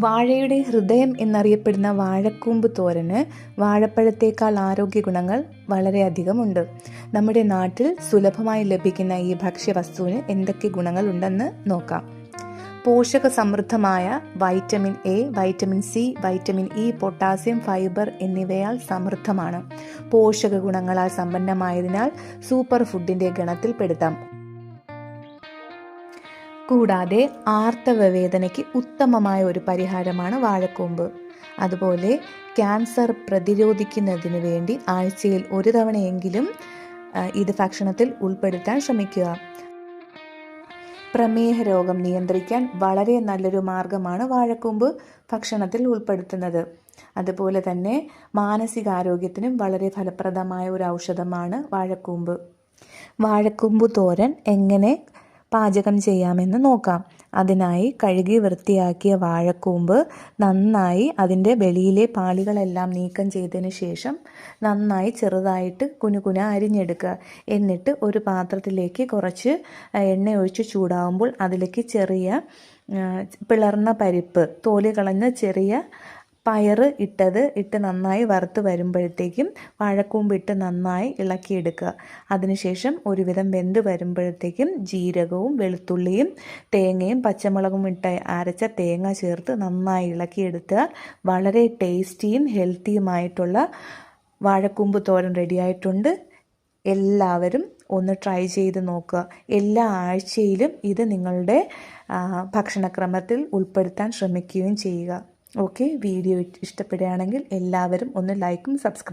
വാഴയുടെ ഹൃദയം എന്നറിയപ്പെടുന്ന വാഴക്കൂമ്പ് തോരന് വാഴപ്പഴത്തേക്കാൾ ആരോഗ്യ ഗുണങ്ങൾ വളരെയധികമുണ്ട്. നമ്മുടെ നാട്ടിൽ സുലഭമായി ലഭിക്കുന്ന ഈ ഭക്ഷ്യവസ്തുവിന് എന്തൊക്കെ ഗുണങ്ങൾ ഉണ്ടെന്ന് നോക്കാം. പോഷക സമൃദ്ധമായ vitamin A, vitamin C, vitamin E, potassium, fibre എന്നിവയാൽ സമൃദ്ധമാണ്. പോഷക ഗുണങ്ങളാൽ സമ്പന്നമായതിനാൽ സൂപ്പർ ഫുഡിന്റെ ഗണത്തിൽ പെടുത്താം. കൂടാതെ ആർത്തവവേദനയ്ക്ക് ഉത്തമമായ ഒരു പരിഹാരമാണ് വാഴക്കൂമ്പ്. അതുപോലെ ക്യാൻസർ പ്രതിരോധിക്കുന്നതിന് വേണ്ടി ആഴ്ചയിൽ ഒരു തവണയെങ്കിലും ഇത് ഭക്ഷണത്തിൽ ഉൾപ്പെടുത്താൻ ശ്രമിക്കുക. പ്രമേഹ രോഗം നിയന്ത്രിക്കാൻ വളരെ നല്ലൊരു മാർഗമാണ് വാഴക്കൂമ്പ് ഭക്ഷണത്തിൽ ഉൾപ്പെടുത്തുന്നത്. അതുപോലെ തന്നെ മാനസികാരോഗ്യത്തിനും വളരെ ഫലപ്രദമായ ഒരു ഔഷധമാണ് വാഴക്കൂമ്പ്. വാഴക്കൂമ്പ് തോരൻ എങ്ങനെ പാചകം ചെയ്യാമെന്ന് നോക്കാം. അതിനായി കഴുകി വൃത്തിയാക്കിയ വാഴക്കൂമ്പ് നന്നായി അതിൻ്റെ വെളിയിലെ പാളികളെല്ലാം നീക്കം ചെയ്തതിന് ശേഷം നന്നായി ചെറുതായിട്ട് കുനുകുന അരിഞ്ഞെടുക്കുക. എന്നിട്ട് ഒരു പാത്രത്തിലേക്ക് കുറച്ച് എണ്ണ ഒഴിച്ച് ചൂടാകുമ്പോൾ അതിലേക്ക് ചെറിയ പിളർന്ന പരിപ്പ്, തോല് കളഞ്ഞ ചെറിയ പയറ് ഇട്ട് നന്നായി വറുത്ത് വരുമ്പോഴത്തേക്കും വാഴക്കൂമ്പ് ഇട്ട് നന്നായി ഇളക്കിയെടുക്കുക. അതിനുശേഷം ഒരുവിധം വെന്ത് വരുമ്പോഴത്തേക്കും ജീരകവും വെളുത്തുള്ളിയും തേങ്ങയും പച്ചമുളകും ഇട്ട് അരച്ച തേങ്ങ ചേർത്ത് നന്നായി ഇളക്കിയെടുത്താൽ വളരെ ടേസ്റ്റിയും ഹെൽത്തിയുമായിട്ടുള്ള വാഴക്കൂമ്പ് തോരൻ റെഡിയായിട്ടുണ്ട്. എല്ലാവരും ഒന്ന് ട്രൈ ചെയ്ത് നോക്കുക. എല്ലാ ആഴ്ചയിലും ഇത് നിങ്ങളുടെ ഭക്ഷണക്രമത്തിൽ ഉൾപ്പെടുത്താൻ ശ്രമിക്കുകയും ചെയ്യുക. ഓക്കെ, വീഡിയോ ഇഷ്ടപ്പെടുകയാണെങ്കിൽ എല്ലാവരും ഒന്ന് ലൈക്കും സബ്സ്ക്രൈബ്